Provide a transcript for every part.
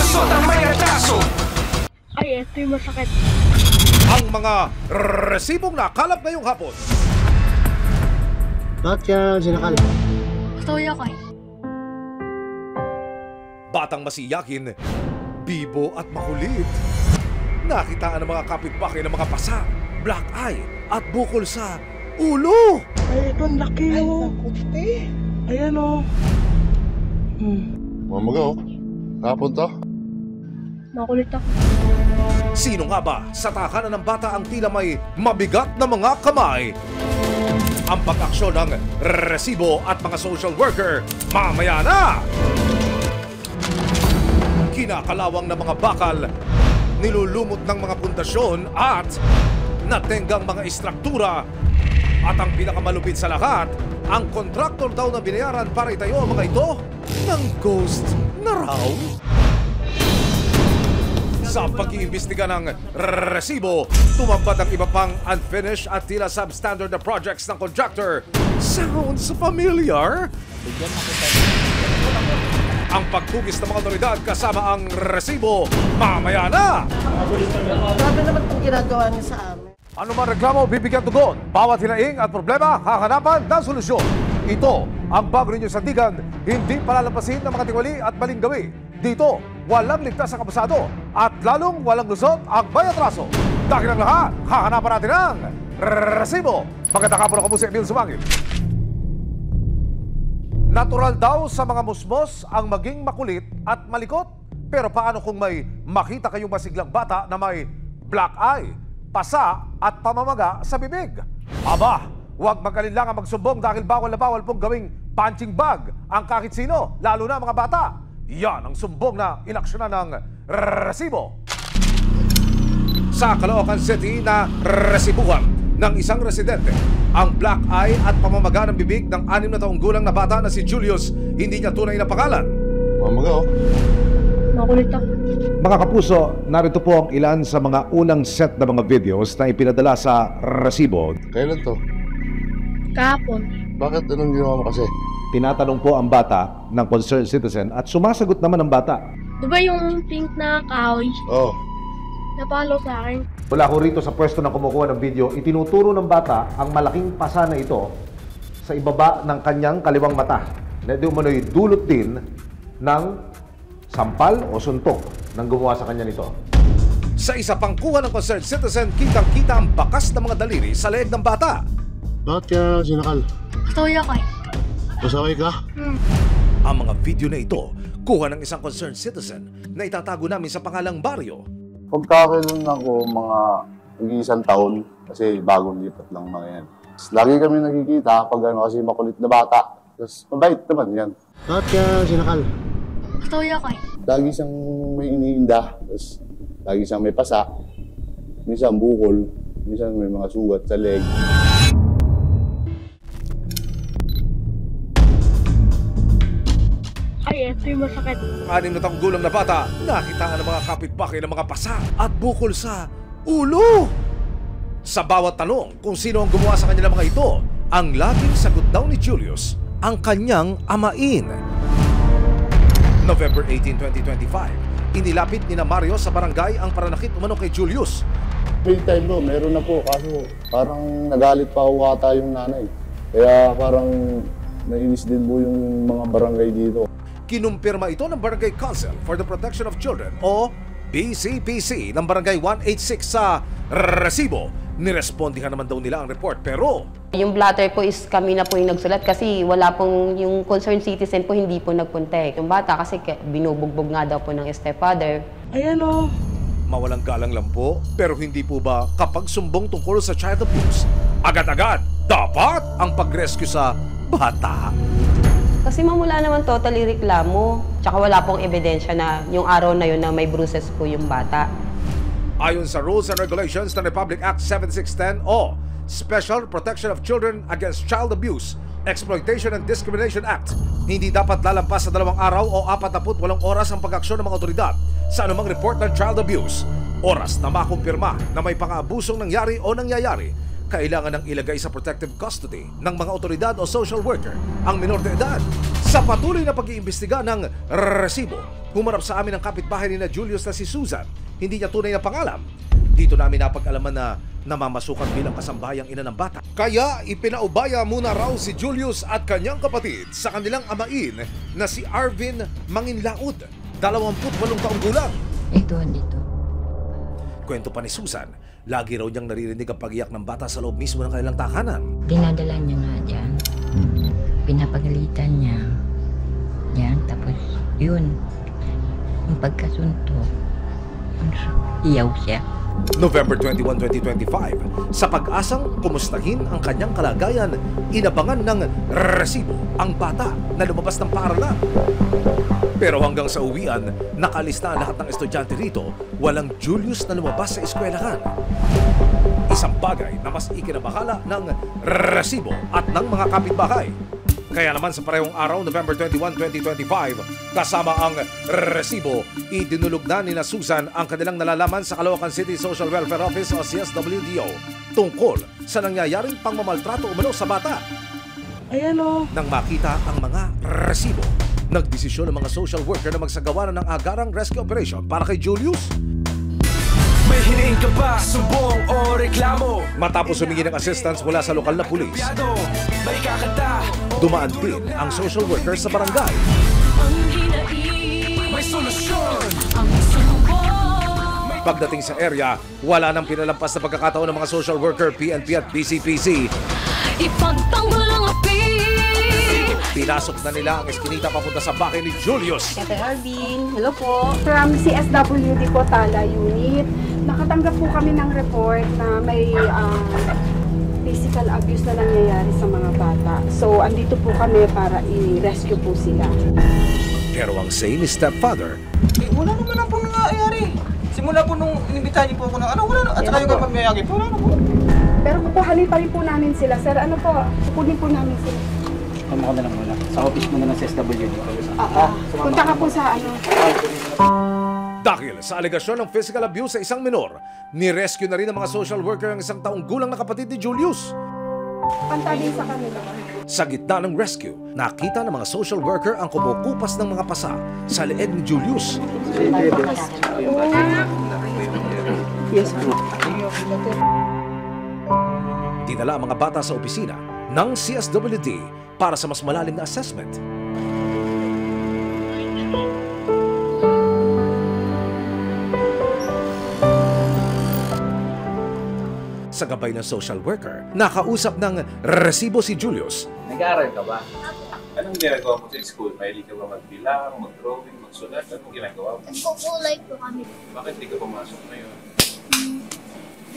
lusot ang may atraso. Ay, ito yung masakit. Ang mga resibong nakalap ngayong hapon. Bakit ka sinakal? Tuya ko eh. Batang masiyakin, bibo at makulit. Nakitaan ng mga kapitbahay ng mga pasa, black eye at bukol sa ulo. Ay, ito ang laki o. Ayan o. Mamaga Kapon to? Makulit ako. Sino nga ba sa takanan ng bata ang tila may mabigat na mga kamay? Ang pag-aksyon ng resibo at mga social worker, mamaya na! Kinakalawang na mga bakal, nilulumot ng mga pundasyon at natenggang mga istruktura. At ang pinakamalupit sa lahat, ang kontraktor daw na binayaran para itayo ang mga ito ng ghost na raw. Sa pag-iimbestiga ng resibo, tumambad ang iba pang unfinished at tila substandard na projects ng contractor. Sounds familiar? Ang pagtugis ng mga otoridad kasama ang resibo, mamaya na! Grabe naman itong ginagawa niya sa amin. Ano man reklamo, bibigyan tugon. Bawat hinaing at problema, hahanapan ng solusyon. Ito ang bago ninyo sandigan, hindi palalampasin ng mga tiwali at maling gawi. Dito, walang ligtas ang kabusado at lalong walang lusot ang bayatraso. Dahil ang lahat, hahanapan natin ang resibo. Magandang hapon ako po si Emil Sumangil. Natural daw sa mga musmos ang maging makulit at malikot. Pero paano kung may makita kayong masiglang bata na may black eye, pasa at pamamaga sa bibig? Aba, huwag mag-alinlangan magsumbong dahil bawal na bawal pong gawing punching bag ang kahit sino, lalo na mga bata. Yan ang sumbong na inaksyonan ng resibo. Sa Caloocan City na resibuhan ng isang residente ang black eye at pamamaga ng bibig ng 6 na taong gulang na bata na si Julius, hindi niya tunay na pangalan. Mamaga Makulit ako. Mga kapuso, narito po ang ilan sa mga unang set na mga videos na ipinadala sa resibo. Kailan to? Kahapon. Bakit anong ginawa mo kasi? Tinatanong po ang bata ng concerned citizen at sumasagot naman ang bata. Diba yung pink na kahoy? Oh, Napalo sa akin. Mula ko rito sa pwesto ng kumukuha ng video, itinuturo ng bata ang malaking pasa na ito sa ibaba ng kanyang kaliwang mata. Na di umano'y dulot din ng sampal o suntok ng gumawa sa kanya nito. Sa isa pang kuha ng concerned citizen, kitang-kita ang bakas ng mga daliri sa leeg ng bata. bakit ka sinakal? Tuya ko eh. Pasaway ka? Ang mga video na ito, kuha ng isang concerned citizen na itatago namin sa pangalang baryo. Pagkakailan ako mga isang taon kasi bagong lipat lang mga yan. Lagi kami nagkikita pag ano kasi makulit na bata. Tapos mabait naman yan. Bakit ka sinakal? Tuya ko eh. Lagi siyang may iniinda. Tapos lagi siyang may pasa. Minsan bukol. Minsan may mga sugat sa leg. Ay, ito yung masakit. 6 na taong gulang na bata, nakitaan ng mga kapitbahay ng mga pasa at bukol sa ulo. Sa bawat tanong kung sino ang gumawa sa kanya ng mga ito, ang laging sagot daw ni Julius, ang kanyang amain. November 18, 2025, inilapit ni na Mario sa barangay ang paranakit umano kay Julius. May time bro, meron na po. Kaso parang nagalit pa ho ata yung nanay. Kaya parang nainis din po yung mga barangay dito. Kinumpirma ito ng Barangay Council for the Protection of Children o BCPC ng Barangay 186 sa resibo. Nirespondihan naman daw nila ang report pero yung blatter po is kami na po yung nagsulat kasi wala pong yung concerned citizen po hindi po nagpunta eh. Yung bata kasi binubugbog nga daw po ng stepfather. Ayan o. mawalang galang lang po. Pero hindi po ba kapag sumbong tungkol sa child abuse, agad-agad dapat ang pag-rescue sa bata? Kasi mamula naman totally reklamo. Tsaka wala pong ebidensya na yung araw na yun na may bruises po yung bata. Ayon sa Rules and Regulations ng Republic Act 7610 o Special Protection of Children Against Child Abuse, Exploitation and Discrimination Act, hindi dapat lalampas sa 2 araw o 48 oras ang pag-aksyon ng mga otoridad sa anumang report ng child abuse. Oras na makumpirma na may pang-aabusong nangyari o nangyayari, kailangan ng ilagay sa protective custody ng mga otoridad o social worker ang minor de edad. Sa patuloy na pag-iimbestiga ng resibo, humarap sa amin ang kapitbahay ni na Julius na si Susan. Hindi niya tunay na pangalan. Dito namin napag-alaman na namamasukan bilang kasambayang ina ng bata. Kaya ipinaubaya muna raw si Julius at kanyang kapatid sa kanilang amain na si Arvin Manginlaud, 28 taong gulang. Ito, dito. Kwento pa ni Susan, lagi raw niyang naririnig ang pag-iyak ng bata sa loob mismo ng kanilang tahanan. Dinadala niya nga dyan. Pinapagalitan niya. Yan, tapos yun. Yung pagkasuntok, iyaw siya. November 21, 2025, sa pag-asang kumustahin ang kanyang kalagayan, inabangan ng resibo ang bata na lumabas ng paaralan. Pero hanggang sa uwian, nakalista ang lahat ng estudyante rito, walang Julius na lumabas sa eskwelahan. Isang bagay na mas ikinabahala ng resibo at ng mga kapitbahay. Kaya naman sa parehong araw, November 21, 2025, kasama ang resibo, idinulog na ni na Susan ang kanilang nalalaman sa Caloocan City Social Welfare Office o CSWDO tungkol sa nangyayaring pangmamaltrato umano sa bata. Ayan o. Nang makita ang mga resibo, nagdesisyon ng mga social worker na magsagawa na ng agarang rescue operation para kay Julius. May hiniing ka ba, sumbong o reklamo? Matapos humingi ng assistance mula sa lokal na pulis, May kakanta, dumaan din ang social worker sa barangay. may solusyon. Pagdating sa area, wala nang pinalampas na pagkakataon ng mga social worker, PNP at PCPC. Ipagtanggol ang api. Pinasok na nila ang eskinita papunta sa bahay ni Julius. Ate Arvin, hello po. From CSWD po, Tala Unit, nakatanggap po kami ng report na may physical abuse na nangyayari sa mga bata. So, andito po kami para i-rescue po sila. Pero ang say ni stepfather, Wala naman na po nangyayari. Simula po nung inimbitahan niyo po ako ng wala na. At saka yung kapamiyagi po, wala na po. Pero kukuhanin pa rin po namin sila. Sir, ano po, kukunin po namin sila. Sumama ko na lang muna. Sa office muna ng CSWD. Punta ka po sa ano. dahil sa alegasyon ng physical abuse sa isang minor, ni-rescue na rin ng mga social worker ang isang taong gulang na kapatid ni Julius. Panta din sa kanila. Sa gitna ng rescue, nakita ng mga social worker ang kumukupas ng mga pasa sa leeg ni Julius. Yes po. Dinala ang mga bata sa opisina ng CSWD para sa mas malalim na assessment. Sa gabay ng social worker, nakausap ng resibo si Julius. Nag-aaral ka ba? Anong ginagawa mo sa school? Mahilig ka ba magbilang, mag-drawing, magsulat? Anong ginagawa mo? Nagkukulay po kami. Bakit di ka pumasok ngayon?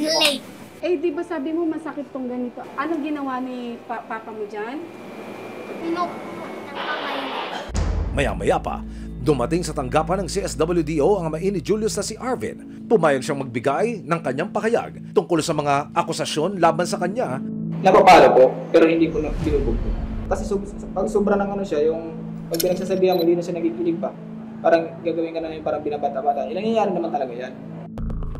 Late. Eh, di ba sabi mo masakit tong ganito? Anong ginawa ni papa mo dyan? Pinupo ng kamay niya. Maya-maya pa, dumating sa tanggapan ng CSWDO ang amain ni Julius na si Arvin. Pumayag siyang magbigay ng kanyang pahayag tungkol sa mga akusasyon laban sa kanya. Napapalo po, pero hindi ko na binubog po. Kasi pag sobra ng ano siya, yung pag pinagsasabihan mo, hindi na siya nagigilig pa. Parang gagawin ka na yung parang binabata-bata. Nangyayari naman talaga yan.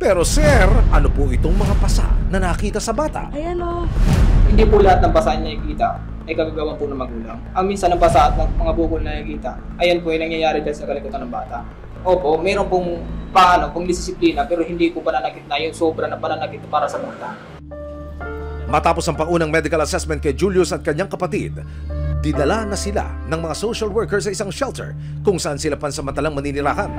Pero sir, ano po itong mga pasa na nakita sa bata? Ayan o. Hindi po lahat ng basa niya nakikita ay kagagawan po ng magulang. Ang minsan ng basa at ng mga bukol na nakikita, ayan po ay nangyayari dahil sa kalikutan ng bata. Opo, mayroon pong pong disiplina, pero hindi po pananakit na yung sobra na pananakit para sa bata. Matapos ang paunang medical assessment kay Julius at kanyang kapatid, dinala na sila ng mga social workers sa isang shelter kung saan sila pansamantalang maninirahan.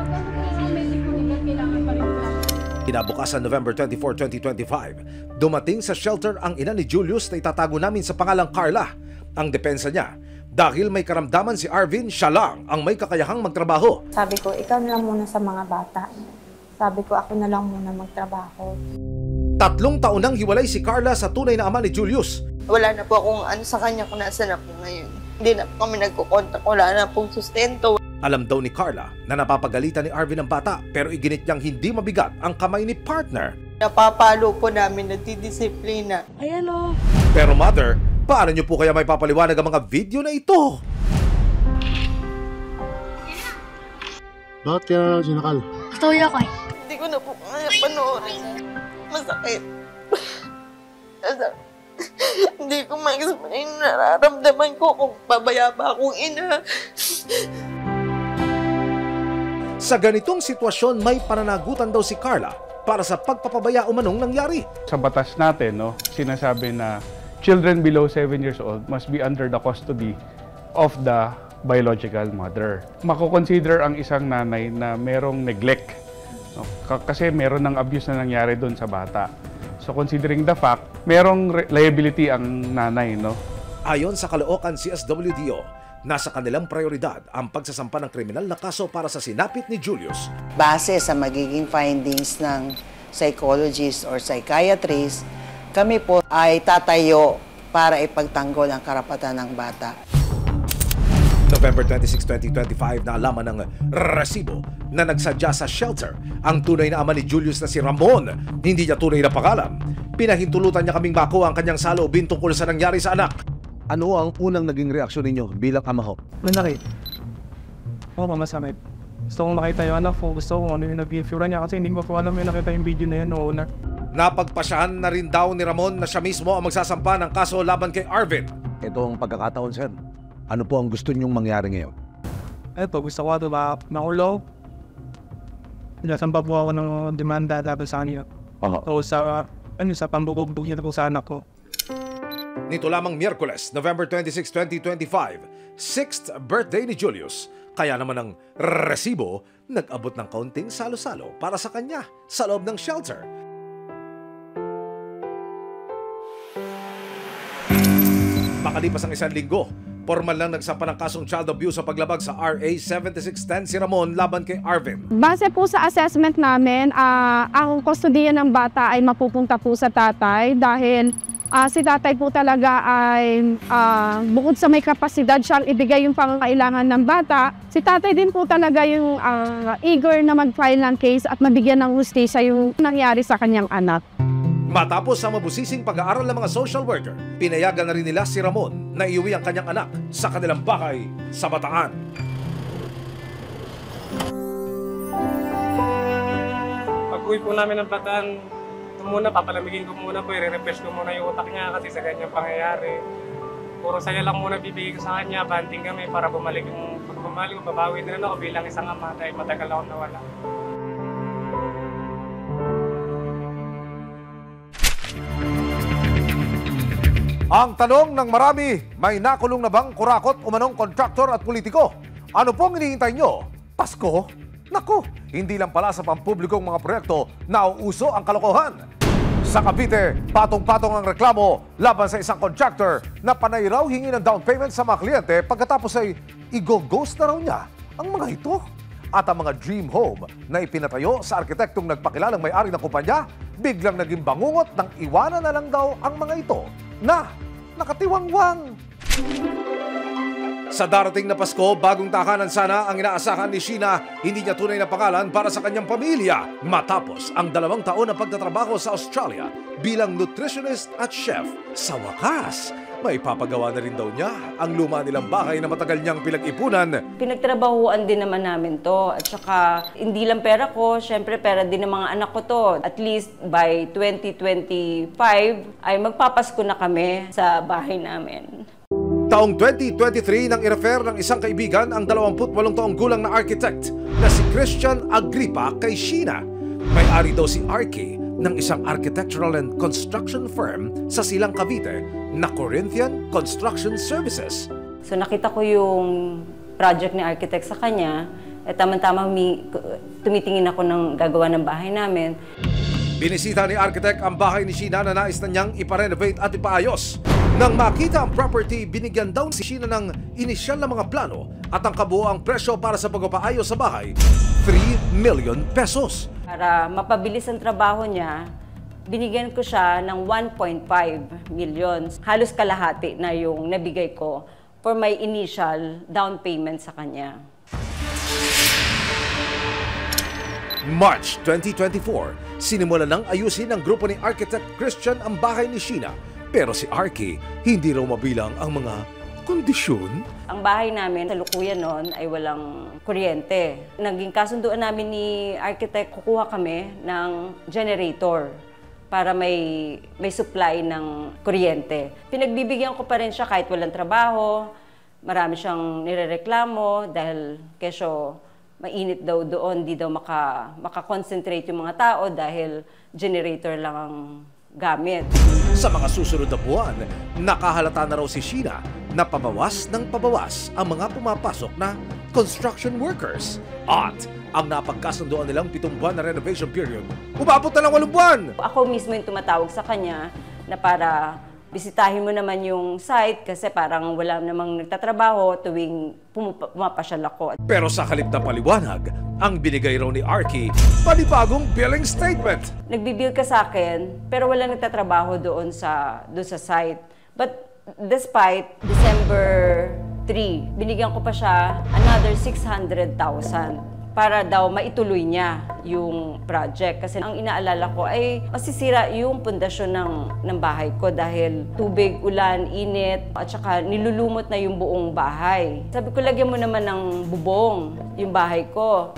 Kinabukasan November 24, 2025, dumating sa shelter ang ina ni Julius na itatago namin sa pangalang Carla. Ang depensa niya, dahil may karamdaman si Arvin, siya lang ang may kakayahang magtrabaho. Sabi ko, ikaw na lang muna sa mga bata. Sabi ko, ako na lang muna magtrabaho. 3 taon nang hiwalay si Carla sa tunay na ama ni Julius. Wala na po akong ano sa kanya kung nasaan ako ngayon. Hindi na po kami nagkukontak, wala na pong sustento. Alam daw ni Carla na napapagalitan ni Arvin ang bata pero iginit niyang hindi mabigat ang kamay ni partner. Napapalo po namin, nagdidisiplina. Ayan o. Pero mother, paano niyo po kaya may papaliwanag ang mga video na ito? Bakit kaya sinakal? Katuya ko eh. Hindi ko na po kaya panoorin. Masakit. Hindi ko ma-explain nararamdaman ko kung pabaya ba akong ina. Sa ganitong sitwasyon, may pananagutan daw si Carla para sa pagpapabaya umanong nangyari. Sa batas natin, no, sinasabi na children below 7 years old must be under the custody of the biological mother. Mako-consider ang isang nanay na merong neglect, no, kasi meron ng abuse na nangyari doon sa bata. So considering the fact, merong liability ang nanay, no? Ayon sa Caloocan CSWDO, nasa kanilang prioridad ang pagsasampa ng kriminal na kaso para sa sinapit ni Julius. Base sa magiging findings ng psychologist or psychiatrist, kami po ay tatayo para ipagtanggol ang karapatan ng bata. November 26, 2025, naalaman ng resibo na nagsadya sa shelter ang tunay na ama ni Julius na si Ramon. Hindi niya tunay na pangalan. Pinahintulutan niya kaming makuha ang kanyang saloobin tungkol sa nangyari sa anak. Ano ang unang naging reaksyon ninyo bilang ama ho? Manakit. Oo, masamit. Gusto kong makita yung anak ko. Gusto kong ano yung nag-figura niya kasi hindi ko po alam yung nakita yung video na yun noong una. Napagpasyahan na rin daw ni Ramon na siya mismo ang magsasampa ng kaso laban kay Arvin. Itong pagkakataon, sir. Ano po ang gusto ninyong mangyari ngayon? Eto, gusto ko ito ba makulong? Nasampa po ako ng demanda dapat sa kanya. So sa pambubugbog niya po sa anak ko. Nito lamang Miyerkules, November 26, 2025, 6th birthday ni Julius. Kaya naman ang resibo nag-abot ng kaunting salo-salo para sa kanya sa loob ng shelter. Makalipas ang 1 linggo, formal lang nagsampa ng kasong child abuse sa paglabag sa RA 7610 si Ramon laban kay Arvin. Base po sa assessment namin, ang kustodiya ng bata ay mapupunta po sa tatay dahil si tatay po talaga ay bukod sa may kapasidad siyang ibigay yung pangangailangan ng bata, si tatay din po talaga yung eager na mag-file ng case at mabigyan ng hustisya yung nangyari sa kanyang anak. Matapos ang mabusising pag-aaral ng mga social worker, pinayagan na rin nila si Ramon na iuwi ang kanyang anak sa kanilang bahay sa Bataan. Pag-uwi po namin ng Bataan, papalamigin ko muna po, i-refresh ko muna yung utak niya kasi sa ganyang pangyayari. Puro saya lang muna bibigay ko sa kanya, banting kami para bumalik yung pag-bumalik ko, babawi na ako bilang isang ama dahil matagal ako nawala. Ang tanong ng marami, may nakulong na bang kurakot umanong kontraktor at politiko? Ano pong hinihintay nyo? Pasko? Naku, hindi lang pala sa pampublikong mga proyekto nauuso ang kalokohan. Sa Cavite, patong-patong ang reklamo laban sa isang contractor na panay raw hingi ng down payment sa mga kliyente pagkatapos ay i-ghost na raw niya ang mga ito. At ang mga dream home na ipinatayo sa arkitektong nagpakilalang may-ari ng kumpanya, biglang naging bangungot ng iwanan na lang daw ang mga ito na nakatiwangwang. Sa darating na Pasko, bagong takanan sana ang inaasahan ni Sheena, hindi niya tunay na pangalan para sa kanyang pamilya. Matapos ang 2 taon na pagtatrabaho sa Australia bilang nutritionist at chef, sa wakas, may papagawa na rin daw niya ang luma nilang bahay na matagal niyang pinag-ipunan. Pinagtrabahuan din naman namin to. At saka, hindi lang pera ko, syempre pera din ng mga anak ko to. At least by 2025 ay magpapasko na kami sa bahay namin. Taong 2023 nang i-refer ng isang kaibigan ang 28 taong gulang na architect na si Christian Agripa kay Sheena. May-ari daw si Arky ng isang architectural and construction firm sa Silang Cavite na Corinthian Construction Services. So nakita ko yung project ni architect sa kanya, at tamang-tamang tumitingin ako ng gagawa ng bahay namin. Binisita ni architect ang bahay ni Sheena na nais na niyang iparenovate at ipaayos. Nang makita ang property, binigyan daw si Sheena ng inisyal na mga plano at ang kabuoang presyo para sa pagpapaayos sa bahay, 3 million pesos. Para mapabilis ang trabaho niya, binigyan ko siya ng 1.5 million. Halos kalahati na yung nabigay ko for my initial down payment sa kanya. March 2024, sinimula nang ayusin ng grupo ni Architect Christian ang bahay ni Sheena. Pero si Arky, hindi raw mabilang ang mga kondisyon. Ang bahay namin sa Lukuyan noon ay walang kuryente. Naging kasunduan namin ni architect, kukuha kami ng generator para may supply ng kuryente. Pinagbibigyan ko pa rin siya kahit walang trabaho. Marami siyang nirereklamo dahil kesyo mainit daw doon, di daw makakonsentrate yung mga tao dahil generator lang ang gamit. Sa mga susunod na buwan, nakahalata na raw si Sheena na pabawas ng pabawas ang mga pumapasok na construction workers. At ang napagkasundoan nilang 7 buwan na renovation period, umabot na lang 8 buwan! Ako mismo yung tumatawag sa kanya na para bisitahin mo naman yung site kasi parang wala namang nagtatrabaho tuwing pumapasyal ako. Pero sa halip na paliwanag, ang binigay raw ni Arky, panibagong billing statement. Nagbibill ka sa akin pero wala nagtatrabaho doon sa site. But despite December 3, binigyan ko pa siya another 600,000 para daw maituloy niya yung project. Kasi ang inaalala ko ay masisira yung pundasyon ng bahay ko dahil tubig, ulan, init, at saka nilulumot na yung buong bahay. Sabi ko, lagyan mo naman ng bubong yung bahay ko.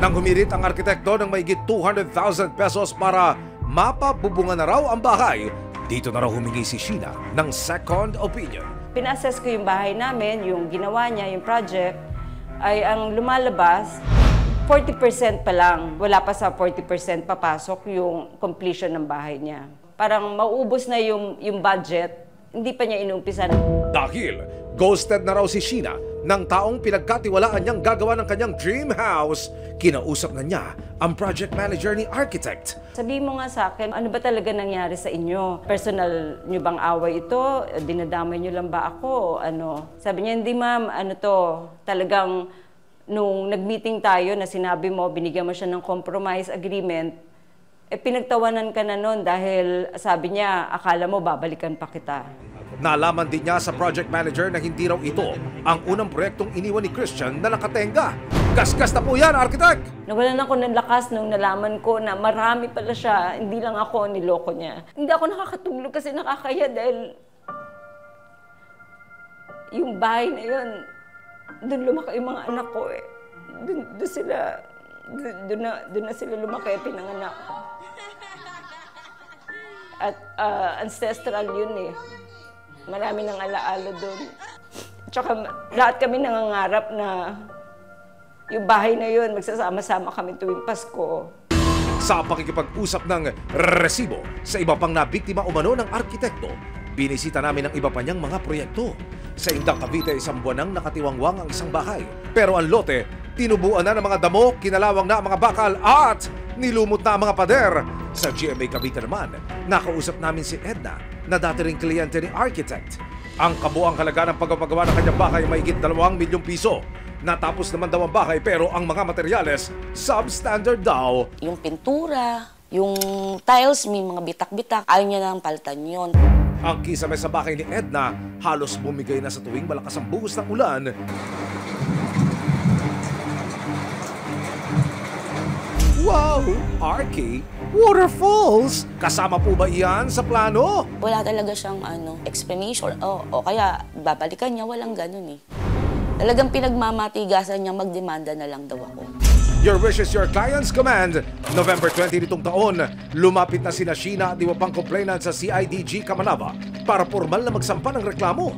Nang humirit ang arkitekto ng mahigit 200,000 pesos para mapabubungan na raw ang bahay, dito na raw humingi si Sheena ng second opinion. Pina-assess ko yung bahay namin, yung ginawa niya, yung project, ay ang lumalabas, 40% pa lang. Wala pa sa 40% papasok yung completion ng bahay niya. Parang mauubos na yung budget, hindi pa niya inumpisa. Dahil ghosted na raw si Sheena ng taong pinagkatiwalaan niyang gagawa ng kanyang dream house, kinausap na niya ang project manager ni architect. Sabihin mo nga sa akin, ano ba talaga nangyari sa inyo? Personal niyo bang away ito? Dinadamay niyo lang ba ako? O ano? Sabi niya, hindi ma'am, ano to, talagang nung nag-meeting tayo na sinabi mo, binigyan mo siya ng compromise agreement, pinagtawanan ka na nun dahil sabi niya, akala mo babalikan pa kita. Nalaman din niya sa project manager na hindi raw ito ang unang proyektong iniwan ni Christian na nakatenga. Gasgas na po yan, architect! Nawalan ako ng lakas nung nalaman ko na marami pala siya, hindi lang ako ang niloko niya. Hindi ako nakakatulog kasi nakakaya dahil yung bahay na yun, doon lumaki yung mga anak ko eh. Doon na sila lumaki, pinanganak. At ancestral yun eh. Marami nang alaala doon. Tsaka lahat kami nangangarap na yung bahay na yun, magsasama-sama kami tuwing Pasko. Sa pakikipag-usap ng resibo sa iba pang nabiktima umano ng arkitekto, binisita namin ang iba pa niyang mga proyekto. Sa Indang Cavite, 1 buwan nang nakatiwangwang ang isang bahay. Pero ang lote, tinubuan na ng mga damo, kinalawang na ang mga bakal at nilumot na ang mga pader. Sa GMA Cavite naman, nakausap namin si Edna na dati ring kliyente ni architect. Ang kabuang halaga ng pagpapagawa ng kanyang bahay ay mahigit 2 milyong piso. Natapos naman daw ang bahay pero ang mga materyales substandard daw. Yung pintura, yung tiles, may mga bitak-bitak, ayaw niya nang palitan yun. Ang kisame sa bahay ni Edna halos bumigay na sa tuwing malakas ang buhos ng ulan. Wow! RK, waterfalls! Kasama po ba iyan sa plano? Wala talaga siyang explanation o kaya babalikan niya, walang ganun eh. Talagang pinagmamatigasan niya, magdemanda na lang daw ako. Your wishes, your client's command. November 20 nitong taon, lumapit na sina Sheena at iba pang complainant sa CIDG Kamanava para formal na magsampa ng reklamo.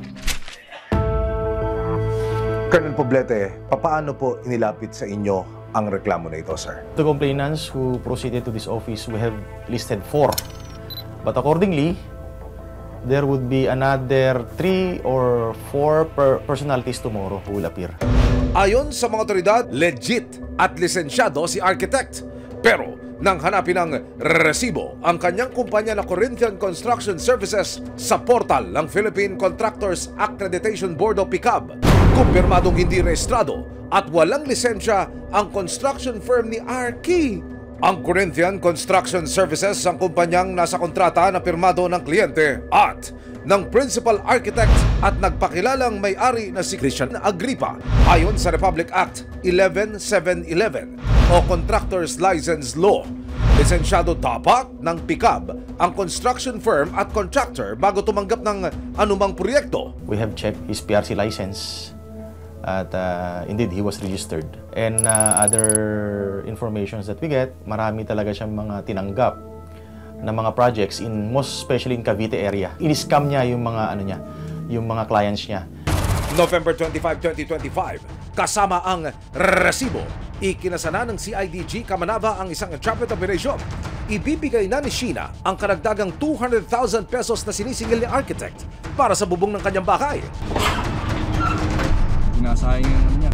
Colonel Poblete, papaano po inilapit sa inyo ang reklamo na ito, sir? The complainants who proceeded to this office, we have listed 4. But accordingly, there would be another 3 or 4 personalities tomorrow who will appear. Ayon sa mga otoridad, legit at lisensyado si architect. Pero nang hanapin ng resibo ang kanyang kumpanya na Corinthian Construction Services sa portal ng Philippine Contractors Accreditation Board o PICAB, kumpirmadong hindi rehistrado at walang lisensya ang construction firm ni Arky. Ang Corinthian Construction Services ang kumpanyang nasa kontrata na pirmado ng kliyente at ng principal architect at nagpakilalang may-ari na si Christian Agripa ayon sa Republic Act 11711 o Contractors License Law. Lisensyado dapat ng PICAB ang construction firm at contractor bago tumanggap ng anumang proyekto. We have checked his PRC license at indeed he was registered. And other informations that we get, marami talaga siyang mga tinanggap na mga projects, most especially in Cavite area. In-scam niya yung mga, yung mga clients niya. November 25, 2025, kasama ang resibo, ikinasana ng CIDG Kamanava ang isang entrapment operation. Ibibigay na ni Sheena ang karagdagang 200,000 pesos na sinisingil ni architect para sa bubong ng kanyang bahay. Sinasayang yung niya.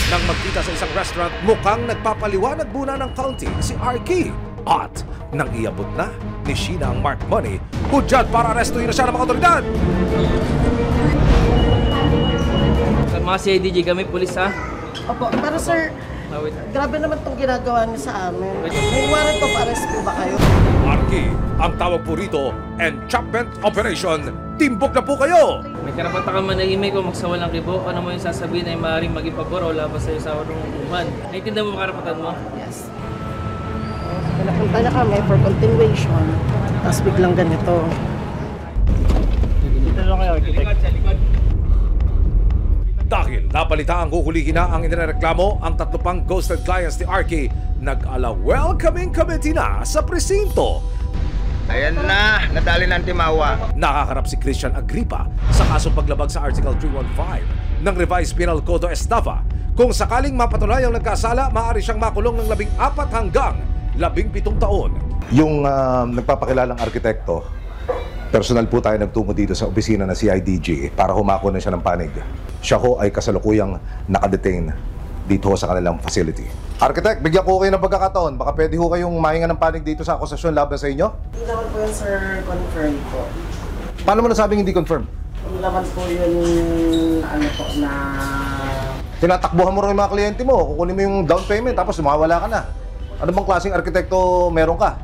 Nang magkita sa isang restaurant, mukhang nagpapaliwanag muna ng county si Arky. At nang iabot na ni Sheena ang marked money, hudyat para arestuhin na siya ng mga otoridad. Mga CIDG kami, pulis ha? Opo, pero sir, grabe naman itong ginagawa niyo sa amin. May warrant of arrest po ba kayo? Arky, ang tawag po rito, entrapment operation. Timbok na po kayo! May karapatan ka manahimik o magsawa ng ribo. Ano mo yung sasabihin ay maaaring maging pabor o labas sa'yo sa urungan. Naiintindihan mo karapatan mo? Yes. Napunta na kami for continuation. Tapos biglang ganito. Dito lang kayo, architect. Dahil napalita ang huhulihin na ang inireklamo, ang 3 pang ghosted clients ni Arky nag-ala welcoming committee na sa presinto. Ayan na, nadali ng timawa. Nakaharap si Christian Agripa sa kasong paglabag sa Article 315 ng Revised Penal Code o Estafa. Kung sakaling mapatunayang nagkasala, maaari siyang makulong ng 14 hanggang 17 taon. Yung nagpapakilalang arkitekto, personal po tayo nagtungo dito sa opisina ng CIDG para humako na siya ng panig. Siya ho ay kasalukuyang nakadetain dito sa kanilang facility. Architect, bigyan ko kayo ng pagkakataon. Baka pwede ho kayong mahinga ng panig dito sa akusasyon laban sa inyo? Hindi naman po yun, sir, confirm po. Paano mo nasabing hindi confirm? Hindi naman po yun, na... Tinatakbuhan mo rin yung mga kliyente mo. Kukunin mo yung down payment tapos mawawala ka na. Ano bang klaseng arkitekto meron ka?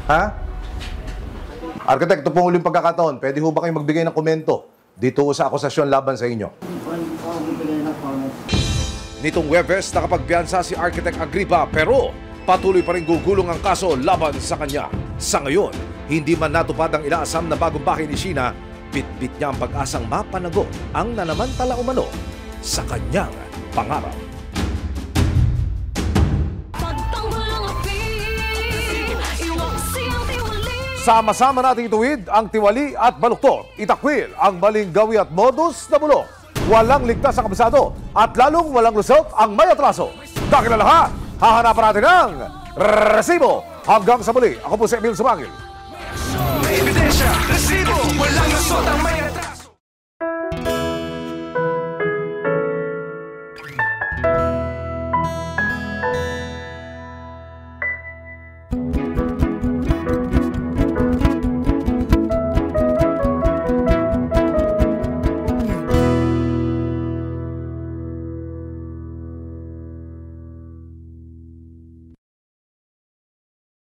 Ha? Arkitekto, po huling pagkakataon. Pwede ho ba kayong magbigay ng komento dito sa akusasyon laban sa inyo? Nitong Webes, nakapagpiyansa si Architect Agripa pero patuloy pa rin gugulong ang kaso laban sa kanya. Sa ngayon, hindi man natupad ang inaasam na bagong bahay ni Sheena, bit-bit niya ang pag-asang mapanagot ang nanamantala umano sa kanyang pangarap. Sama-sama nating ituwid ang tiwali at baluktot. Itakwil ang maling gawi at modus na bulok. Walang ligtas ang kabisado at lalong walang lusot ang may atraso. Dahil na lahat, hahanapan natin ang resibo. Hanggang sa muli, ako po si Emil Sumangil. May ebidensya, resibo, walang lusot ang may atraso.